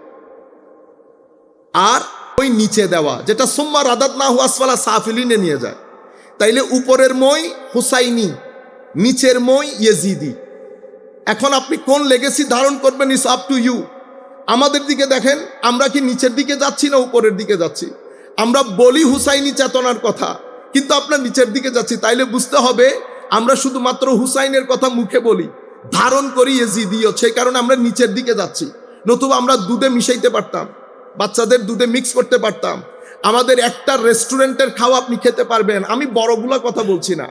আর ওই নিচে দেওয়া, যেটা সুম্মা রাদাদনাহু আসফালা সাফিলিনে নিয়ে যায়। তাইলে উপরের মই হুসাইনি, নিচের মই ইয়েজিদি। এখন আপনি কোন লেগেসি ধারণ করবেন ইজ আপ টু ইউ। আমাদের দিকে দেখেন, আমরা কি নিচের দিকে যাচ্ছি না উপরের দিকে যাচ্ছি? আমরা বলি হুসাইনি চেতনার কথা, কিন্তু আপনার নিচের দিকে যাচ্ছি। তাইলে বুঝতে হবে আমরা শুধুমাত্র হুসাইনের কথা মুখে বলি, ধারণ করি ইয়েজিদিও, সেই কারণে আমরা নিচের দিকে যাচ্ছি। নতুবা আমরা দুধে মিশাইতে পারতাম, বাচ্চাদের দুধে মিক্স করতে পারতাম। আমাদের একটা রেস্টুরেন্টের খাওয়া আপনি খেতে পারবেন, আমি বড়গুলা কথা বলছি না,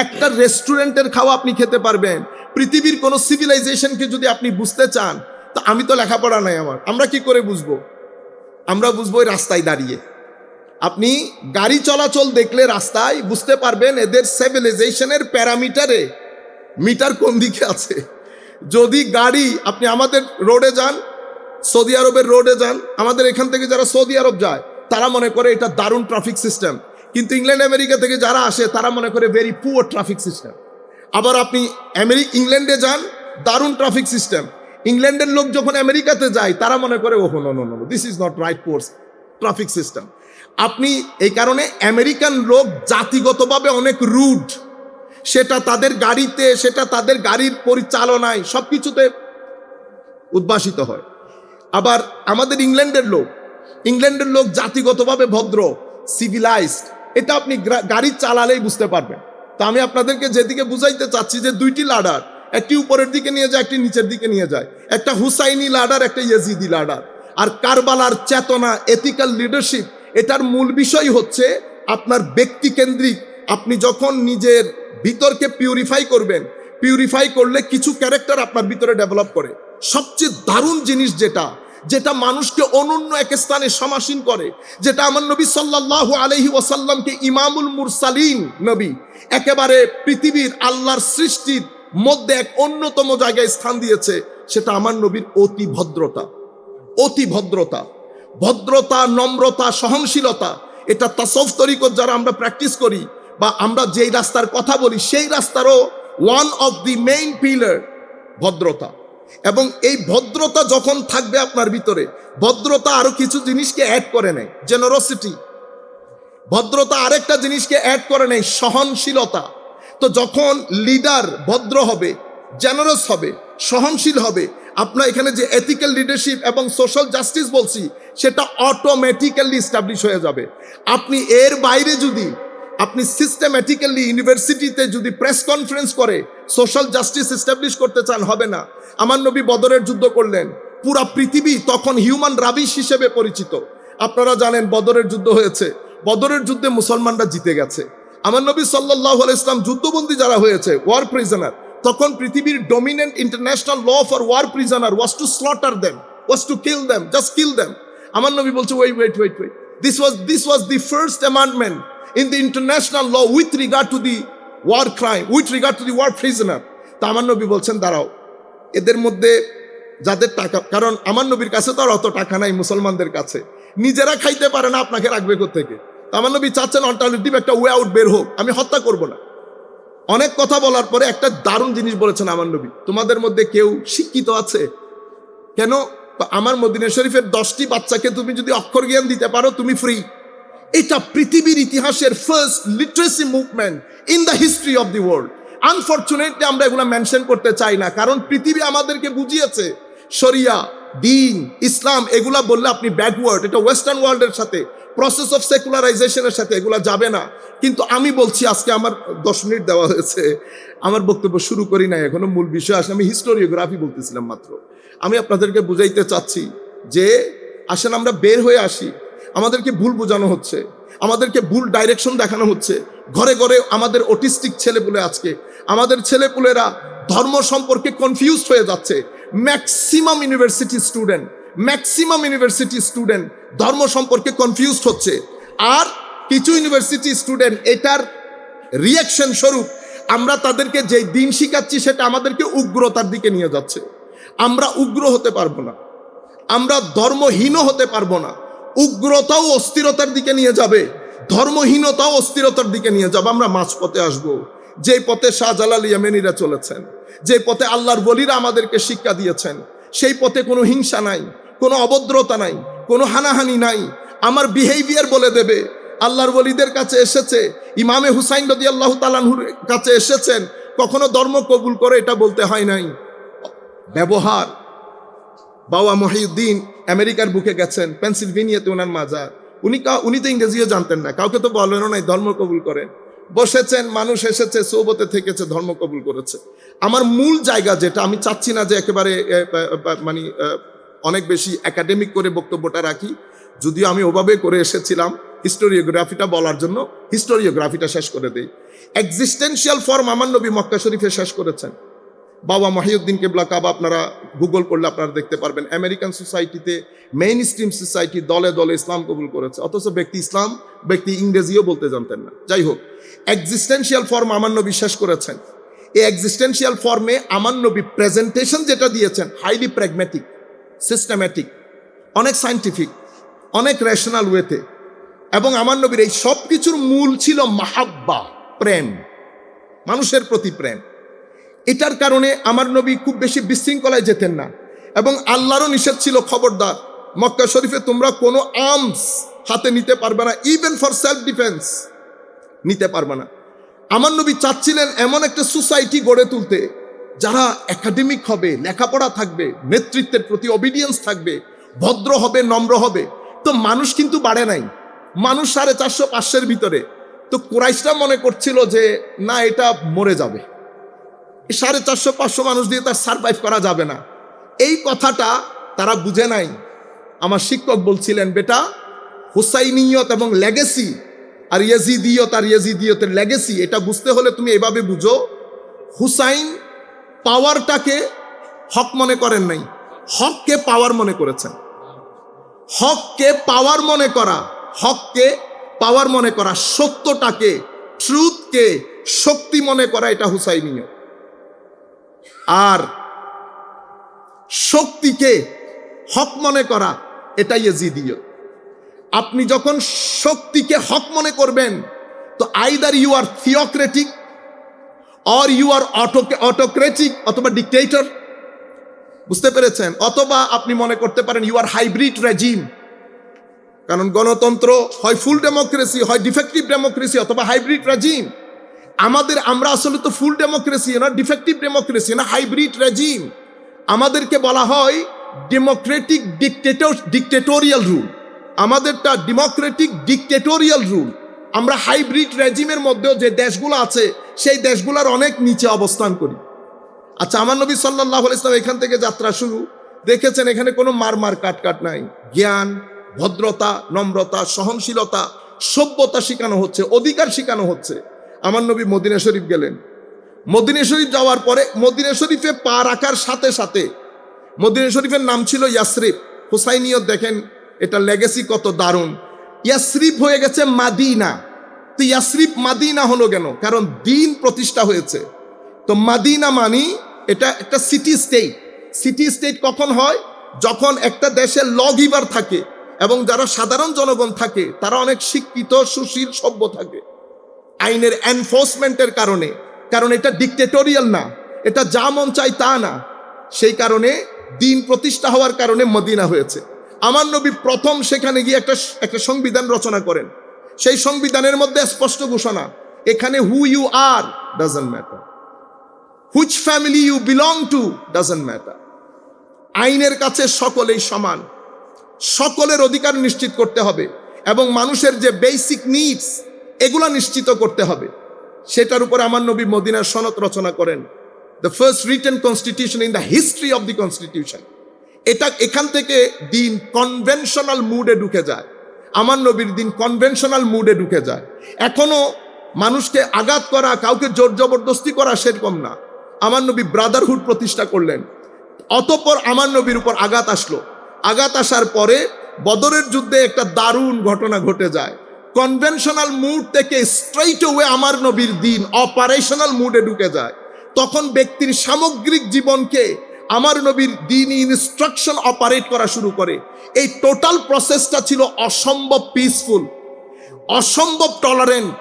একটা রেস্টুরেন্টের খাওয়া আপনি খেতে পারবেন। পৃথিবীর কোনো সিভিলাইজেশনকে যদি আপনি বুঝতে চান, তো আমি তো লেখাপড়া নাই আমার, আমরা কি করে বুঝবো? আমরা বুঝবো ওই রাস্তায় দাঁড়িয়ে। আপনি গাড়ি চলাচল দেখলে রাস্তায় বুঝতে পারবেন এদের সিভিলাইজেশনের প্যারামিটারে মিটার কোন দিকে আছে। যদি গাড়ি, আপনি আমাদের রোডে যান, সৌদি আরবের রোডে যান, আমাদের এখান থেকে যারা সৌদি আরব যায় তারা মনে করে এটা দারুণ ট্রাফিক সিস্টেম, কিন্তু ইংল্যান্ড আমেরিকা থেকে যারা আসে তারা মনে করে ভেরি পুয়ার ট্রাফিক সিস্টেম। আবার আপনি ইংল্যান্ডে যান, দারুণ ট্রাফিক সিস্টেম। ইংল্যান্ডের লোক যখন আমেরিকাতে যায় তারা মনে করে ওহো no no no, this is not right course traffic system. আপনি এই কারণে আমেরিকান লোক জাতিগতভাবে অনেক রুড, সেটা তাদের গাড়িতে, সেটা তাদের গাড়ির পরিচালনায়, সব কিছুতে উদ্ভাসিত হয়। আবার আমাদের ইংল্যান্ডের লোক জাতিগতভাবে ভদ্র, সিভিলাইজড, এটা আপনি গাড়ি চালালেই বুঝতে পারবেন। তো আমি আপনাদেরকে যেদিকে বুঝাইতে চাচ্ছি যে দুইটি লাডার, একটি উপরের দিকে নিয়ে যায়, একটি নিচের দিকে নিয়ে যায়, একটা হুসাইনি লাডার, একটা ইয়েজিদি লাডার। আর কারবালার চেতনা, এথিক্যাল লিডারশিপ, এটার মূল বিষয় হচ্ছে আপনার ব্যক্তিকেন্দ্রিক। আপনি যখন নিজের ভিতরকে পিউরিফাই করবেন, পিউরিফাই করলে কিছু ক্যারেক্টার আপনার ভিতরে ডেভেলপ করে। সবচেয়ে দারুণ জিনিস যেটা যেটা মানুষকে অনন্য এক স্থানে সমাসীন করে, যেটা আমার নবী সাল্লাল্লাহু আলাইহি ওয়াসাল্লামকে ইমামুল মুরসালিন নবী, একেবারে পৃথিবীর আল্লাহর সৃষ্টির মধ্যে এক অন্যতম জায়গায় স্থান দিয়েছে, সেটা আমার নবীর অতি ভদ্রতা। অতি ভদ্রতা, ভদ্রতা, নম্রতা, সহনশীলতা। এটা তাসাউফ তরিকত যারা আমরা প্র্যাকটিস করি বা আমরা যেই রাস্তার কথা বলি, সেই রাস্তারও one of the main pillar ভদ্রতা। এবং এই ভদ্রতা যখন থাকবে আপনার ভিতরে, ভদ্রতা আরো কিছু জিনিসকে অ্যাড করে নেয়, জেনারসিটি। ভদ্রতা আরেকটা জিনিসকে অ্যাড করে নেয়, সহনশীলতা। তো যখন লিডার ভদ্র হবে, জেনারস হবে, সহনশীল হবে, আপনার এখানে যে এথিক্যাল লিডারশিপ এবং সোশ্যাল জাস্টিস বলছি, সেটা অটোমেটিক্যালি এস্টাবলিশ হয়ে যাবে। আপনি এর বাইরে যদি আপনি সিস্টেম্যাটিক্যালি ইউনিভার্সিটিতে যদি প্রেস কনফারেন্স করে সোশ্যাল জাস্টিস এস্টাবলিশ করতে চান, হবে না। আমার নবী বদরের যুদ্ধ করলেন, পুরা পৃথিবী তখন হিউম্যান রাবিশ হিসেবে পরিচিত। আপনারা জানেন বদরের যুদ্ধ হয়েছে, বদরের যুদ্ধে মুসলমানরা জিতে গেছে। আমার নবী সাল্লাল্লাহু আলাইহি ওয়াসাল্লাম যুদ্ধবন্দী যারা হয়েছে, ওয়ার প্রিজনার, তখন পৃথিবীর dominant international law for war prisoner was to slaughter them, was to kill them, just kill them. আমার নবী বলছে wait, this was the first amendment in the international law with regard to the war crime, with regard to the war prisoner. তা আমার নবী বলছেন দাঁড়াও, এদের মধ্যে যাদের টাকা, কারণ আমার নবীর কাছে তো আর অত টাকা নাই মুসলমানদের কাছে, নিজেরা খাইতে পারে না, আপনাকে রাখবে কোত্থেকে? তা আমার নবী চাচ্ছেন অল্টারনেটিভ একটা ওয়ে আউট বের হোক, আমি হত্যা করব না। অনেক কথা বলার পরে একটা দারুণ জিনিস বলেছেন আমার নবী, তোমাদের মধ্যে কেউ শিক্ষিত আছে? কেন? আমার মদিনা শরীফের 10টি বাচ্চাকে তুমি যদি অক্ষর জ্ঞান দিতে পারো, তুমি ফ্রি। এটা পৃথিবীর ইতিহাসের first literacy movement in the history of the world. Unfortunately আমরা এগুলো মেনশন করতে চাই না, কারণ পৃথিবী আমাদেরকে বুঝিয়েছে শরিয়া, দিন, ইসলাম এগুলা বললে আপনি ব্যাকওয়ার্ড, এটা ওয়েস্টার্ন ওয়ার্ল্ডের সাথে, প্রসেস অফ সেকুলারাইজেশনের সাথে এগুলা যাবে না। কিন্তু আমি বলছি, আজকে আমার 10 মিনিট দেওয়া হয়েছে, আমার বক্তব্য শুরু করি নাই এখনো, মূল বিষয় আসে। আমি হিস্টোরিওগ্রাফি বলতেছিলাম মাত্র। আমি আপনাদেরকে বুঝাইতে চাচ্ছি যে আসেন আমরা বের হয়ে আসি। আমাদেরকে ভুল বোঝানো হচ্ছে, আমাদেরকে ভুল ডাইরেকশন দেখানো হচ্ছে। ঘরে ঘরে আমাদের অটিস্টিক ছেলেপুলে, আজকে আমাদের ছেলেপুলেরা ধর্ম সম্পর্কে কনফিউজড হয়ে যাচ্ছে। ম্যাক্সিমাম ইউনিভার্সিটি স্টুডেন্ট ধর্ম সম্পর্কে কনফিউজড হচ্ছে। আর কিছু ইউনিভার্সিটি স্টুডেন্ট এটার রিয়াকশন স্বরূপ আমরা তাদেরকে যে দিন শিখাচ্ছি সেটা আমাদেরকে উগ্রতার দিকে নিয়ে যাচ্ছে। আমরা উগ্র হতে পারবো না, আমরা ধর্মহীন হতে পারবো না। উগ্রতাও অস্থিরতার দিকে নিয়ে যাবে, ধর্মহীনতাও অস্থিরতার দিকে নিয়ে যাবে। আমরা মাঝপথে আসবো, যে পথে শাহজালাল ইয়েমেনিরা চলেছেন, যে পথে আল্লাহর ওলিরা আমাদেরকে শিক্ষা দিয়েছেন, সেই পথে কোনো হিংসা নাই, কোনো অভদ্রতা নাই, কোনো হানাহানি নাই। আমার বিহেভিয়ার বলে দেবে। আল্লাহর ওলিদের কাছে এসেছে, ইমামে হুসাইন রাদিয়াল্লাহু তাআলা আনহুর কাছে এসেছেন, কখনো ধর্ম কবুল করে এটা বলতে হয় নাই। ব্যবহার, বাবা মহিউদ্দিন আমেরিকার বুকে গেছেন, পেনসিলভেনিয়াতে ওনার মাজার, উনি তো ইংরেজিও জানতেন না, কাউকে তো বলেনও নাই ধর্ম কবুল করেন। বসেছেন, মানুষ এসেছে, সৌবতে থেকেছে, ধর্ম কবুল করেছে। আমার মূল জায়গা যেটা, আমি চাচ্ছি না যে একেবারে মানে অনেক বেশি একাডেমিক করে বক্তব্যটা রাখি, যদিও আমি ওভাবে করে এসেছিলাম হিস্টোরিওগ্রাফিটা বলার জন্য, হিস্টোরিওগ্রাফিটা শেষ করে দেই। এক্সিস্টেন্সিয়াল ফর্ম আমার নবী মক্কা শরীফে শেষ করেছেন। বাবা মহিউদ্দিন কেবলা কাবা আপনারা গুগল করলে আপনারা দেখতে পারবেন। আমেরিকান সোসাইটিতে, মেইন স্ট্রিম সোসাইটি দলে দলে ইসলাম কবুল করেছে, অথচ ব্যক্তি ইংরেজিও বলতে জানতেন না। যাই হোক, এক্সিস্টেন্সিয়াল ফর্ম আমার নবী শেষ করেছেন। এই এক্সিস্টেন্সিয়াল ফর্মে আমার নবী প্রেজেন্টেশন যেটা দিয়েছেন, হাইলি প্র্যাগম্যাটিক, সিস্টেম্যাটিক, অনেক সায়েন্টিফিক, অনেক রেশনাল ওয়েতে। এবং আমার নবীর এই সব কিছুর মূল ছিল মাহাব্বা, প্রেম, মানুষের প্রতি প্রেম। এটার কারণে আমার নবী খুব বেশি বিশৃঙ্খলায় যেতেন না। এবং আল্লাহরও নিষেধ ছিল, খবরদার মক্কা শরীফে তোমরা কোনো আর্মস হাতে নিতে পারবে না, ইভেন ফর সেলফ ডিফেন্স নিতে পারবে না। আমার নবী চাচ্ছিলেন এমন একটা সোসাইটি গড়ে তুলতে, যারা একাডেমিক হবে, লেখাপড়া থাকবে, নেতৃত্বের প্রতি অবিডিয়েন্স থাকবে, ভদ্র হবে, নম্র হবে। তো মানুষ কিন্তু বাড়ে নাই, মানুষ 450-500 ভিতরে। তো কুরাইশরা মনে করছিল যে না, এটা মরে যাবে, 450-500 মানুষ দিয়ে তার সারভাইভ করা যাবে না। এই কথাটা তারা বুঝে নাই। আমার শিক্ষক বলছিলেন, বেটা হুসাইনিয়ত এবং লেগেসি আর ইয়েজিদিয়তের লেগেসি এটা বুঝতে হলে তুমি এভাবে বুঝো, হুসাইন পাওয়ারটাকে হক মনে করেন নাই, হককে পাওয়ার মনে করেছেন। হককে পাওয়ার মনে করা, হককে পাওয়ার মনে করা, সত্যটাকে ট্রুথকে শক্তি মনে করা, এটা হুসাইনিয়ত। আর শক্তিকে হক মনে করা, এটা ইয়েজিদিয়ত। আপনি যখন শক্তিকে হক মনে করবেন তো either you are theocratic or you are autocratic, অথবা ডিক্টেটর, বুঝতে পেরেছেন? অথবা আপনি মনে করতে পারেন ইউ আর হাইব্রিড রেজিম, কারণ গণতন্ত্র হয় ফুল ডেমোক্রেসি, হয় ডিফেক্টিভ ডেমোক্রেসি, অথবা হাইব্রিড রেজিম। আমরা আসলে তো ফুল ডেমোক্রেসি না, ডিফেক্টিভ ডেমোক্রেসি না, হাইব্রিড রেজিম। আমাদেরকে বলা হয় ডেমোক্রেটিক ডিক্টেটোরিয়াল রুল, আমাদেরটা ডেমোক্রেটিক ডিক্টেটোরিয়াল রুল। আমরা হাইব্রিড রেজিমের মধ্যেও যে দেশগুলো আছে সেই দেশগুলোর অনেক নিচে অবস্থান করি। আচ্ছা, আমার নবী সাল্লাল্লাহু আলাইহি ওয়াসাল্লাম এখান থেকে যাত্রা শুরু, দেখেছেন এখানে কোনো মার কাট নাই। জ্ঞান, ভদ্রতা, নম্রতা, সহনশীলতা, সভ্যতা শেখানো হচ্ছে, অধিকার শেখানো হচ্ছে। আমার নবী মদিনা শরীফ গেলেন। মদিনা শরীফ যাওয়ার পরে মদিনা শরীফে পা রাখার সাথে সাথে, মদিনা শরীফের নাম ছিল ইয়াসরিব। হুসাইনিয়ত দেখেন এটা লেগেসি কত দারুণ। ইয়াসরিব হয়ে গেছে মাদিনা। তো ইয়াসরিব মাদিনা হলো কেন? কারণ দিন প্রতিষ্ঠা হয়েছে। তো মাদিনা মানি এটা একটা সিটি স্টেট। সিটি স্টেট কখন হয়? যখন একটা দেশে ল গিভার থাকে এবং যারা সাধারণ জনগণ থাকে তারা অনেক শিক্ষিত, সুশীল, সভ্য থাকে। আইনের এনফোর্সমেন্টের কারণে, কারণ এটা ডিক্টেটোরিয়াল না, এটা যা মন চাই তা না। সেই কারণে দিন প্রতিষ্ঠা হওয়ার কারণে মদিনা হয়েছে। আমার নবী প্রথম সেখানে গিয়ে একটা সংবিধান রচনা করেন। সেই সংবিধানের মধ্যে স্পষ্ট ঘোষণা, এখানে who you are doesn't matter, which family you belong to doesn't matter. আইনের কাছে সকলেই সমান, সকলের অধিকার নিশ্চিত করতে হবে এবং মানুষের যে বেসিক নিডস এগুলা নিশ্চিত করতে হবে। সেটার উপরে আমার নবী মদিনার সনদ রচনা করেন, the first written constitution in the history of the constitution. এখান থেকে দিন কনভেনশনাল মুডে ঢুকে যায়। আমার নবীর দিন কনভেনশনাল মুডে ঢুকে যায়। এখনো মানুষকে আঘাত করা, কাউকে জোর জবরদস্তি করা সেরকম না। আমার নবী ব্রাদারহুড প্রতিষ্ঠা করলেন। অতঃপর আমার নবীর উপর আঘাত আসলো। আঘাত আসার পরে বদরের যুদ্ধে একটা দারুণ ঘটনা ঘটে যায়। কনভেনশনাল মুড থেকে স্ট্রেইট ওয়ে আমার নবীর দিন অপারেশনাল মুডে ঢুকে যায়। তখন ব্যক্তির সামগ্রিক জীবনকে আমার নবীর দিন ইনস্ট্রাকশন অপারেট করা শুরু করে। এই টোটাল প্রসেসটা ছিল অসম্ভব পিসফুল, অসম্ভব টলারেন্ট।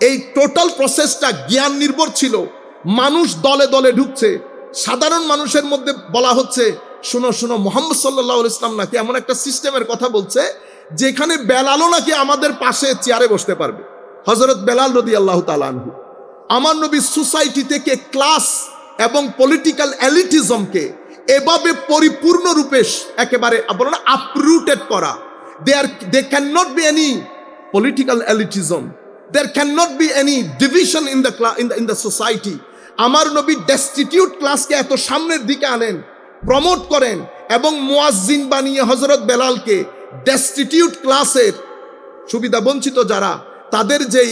এই টোটাল প্রসেসটা জ্ঞান নির্ভর ছিল। মানুষ দলে দলে ঢুকছে। সাধারণ মানুষের মধ্যে বলা হচ্ছে, শোনো শোনো, মুহাম্মদ সাল্লাল্লাহু আলাইহি ওয়াসাল্লাম নাকি এমন একটা সিস্টেমের কথা বলছে যেখানে বেলালও নাকি আমাদের পাশে চেয়ারে বসতে পারবে। হযরত বেলাল রাদিয়াল্লাহু তাআলা আনহু। আমার নবী সোসাইটি থেকে ক্লাস এবং পলিটিক্যাল এলিটিজমকে এভাবে পরিপূর্ণরূপে একেবারে বলো না আপরুটেড করা। They can not be any political elitism, there can not be any division in the society. আমার নবী ডেস্টিটিউট ক্লাসকে এত সামনের দিকে আনেন, প্রমোট করেন এবং মুয়াজ্জিন বানিয়ে হযরত বেলালকে ডেস্টিটিউট ক্লাসের সুবিধা বঞ্চিত যারা, তাদের যেই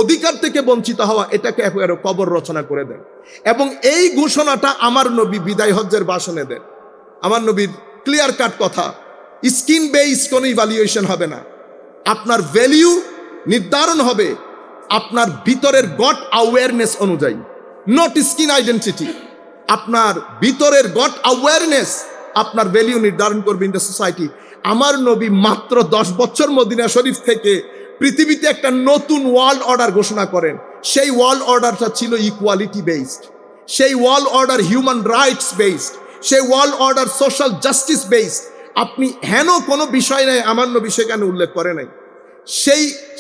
অধিকার থেকে বঞ্চিত হওয়া, এটাকে একেবারে কবর রচনা করে দেন। এবং এই ঘোষণাটা আমার নবী বিদায় হজ্জের ভাষণে দেন। আমার নবীর ক্লিয়ার কাট কথা, স্কিন বেস কোনো ইভ্যালুয়েশন হবে না। আপনার ভ্যালিউ নির্ধারণ হবে আপনার ভিতরের গড অ্যাওয়ারনেস অনুযায়ী, নট স্কিন আইডেন্টিটি। আপনার ভিতরের গড অ্যাওয়ারনেস আপনার ভ্যালিউ নির্ধারণ করবে ইন দ্য সোসাইটি। আমার নবী মাত্র 10 বছর মদিনা শরীফ থেকে পৃথিবীতে একটা নতুন ওয়ার্ল্ড অর্ডার ঘোষণা করেন। সেই ওয়ার্ল্ড অর্ডারটা ছিল ইকুয়ালিটি বেসড, সেই world order human rights based, সেই world order social justice based. আপনি হেন কোনো বিষয় নেই আমার নবী সেখানে উল্লেখ করে নাই।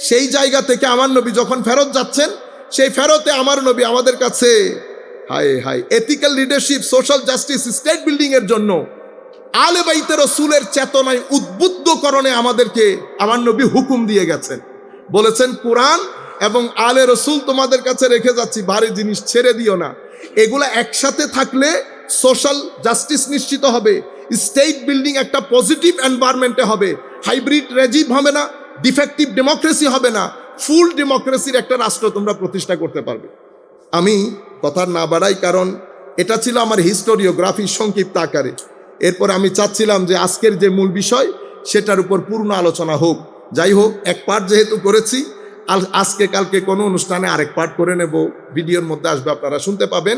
সেই জায়গা থেকে আমার নবী যখন ফেরত যাচ্ছেন, সেই ফেরতে আমার নবী আমাদের কাছে ethical leadership, social justice, state building এর জন্য আলে বাইতে রাসূলের চেতনায় উদ্বুদ্ধকরণে আমাদেরকে আমার নবী হুকুম দিয়ে গেছেন। বলেছেন, কোরআন এবং আলে রাসূল তোমাদের কাছে রেখে যাচ্ছি, ভারী জিনিস ছেড়ে দিও না। এগুলা একসাথে থাকলে সোশ্যাল জাস্টিস নিশ্চিত হবে, স্টেট বিল্ডিং একটা পজিটিভ এনভায়রনমেন্টে হবে, হাইব্রিড রেজিম হবে না, ডিফেক্টিভ ডেমোক্রেসি হবে না, ফুল ডেমোক্রেসির একটা রাষ্ট্র তোমরা প্রতিষ্ঠা করতে পারবে। আমি কথা না বাড়াই, কারণ এটা ছিল আমার হিস্টোরিওগ্রাফি সংক্ষিপ্ত আকারে। এরপর আমি চাচ্ছিলাম যে আজকের যে মূল বিষয় সেটার উপর পূর্ণ আলোচনা হোক। যাই হোক, এক পার্ট যেহেতু করেছি, আজকে কালকে কোনো অনুষ্ঠানে আরেক পার্ট করে নেব, ভিডিওর মধ্যে আসবে, আপনারা শুনতে পাবেন।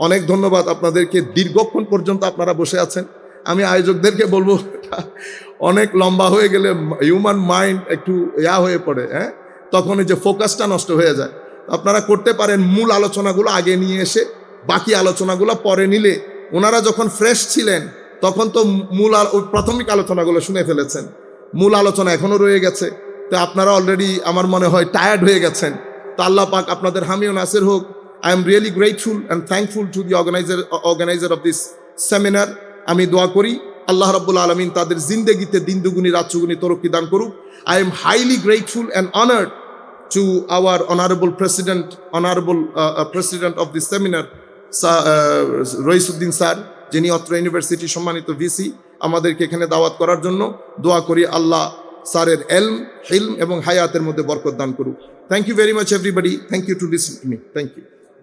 অনেক ধন্যবাদ আপনাদেরকে, দীর্ঘক্ষণ পর্যন্ত আপনারা বসে আছেন। আমি আয়োজকদেরকে বলবো, অনেক লম্বা হয়ে গেলে হিউম্যান মাইন্ড একটু হয়ে পড়ে, তখন এই যে ফোকাসটা নষ্ট হয়ে যায়। আপনারা করতে পারেন মূল আলোচনাগুলো আগে নিয়ে এসে বাকি আলোচনাগুলো পরে নিলে, ওনারা যখন ফ্রেশ ছিলেন তখন তো প্রাথমিক আলোচনাগুলো শুনে ফেলেছেন, মূল আলোচনা এখনো রয়ে গেছে। তো আপনারা অলরেডি আমার মনে হয় টায়ার্ড হয়ে গেছেন। তো আল্লাহ পাক আপনাদের হামি ও Nasir Haque. I am really grateful and thankful to the organizer of this seminar. আমি দোয়া করি আল্লাহ রাব্বুল আলামিন তাদের জিন্দেগিতে দিন দুগুনি রাত চুগুনি তরক্কি দান করুক। I am highly grateful and honoured to our honorable president of this seminar, Raisuddin sir, যিনি অত্র ইউনিভার্সিটি সম্মানিত ভিসি, আমাদেরকে এখানে দাওয়াত করার জন্য। দোয়া করি আল্লাহ স্যারের হিলম এবং হায়াতের মধ্যে বরকত দান করুক। Thank you very much everybody. Thank you to listen to me. Thank you.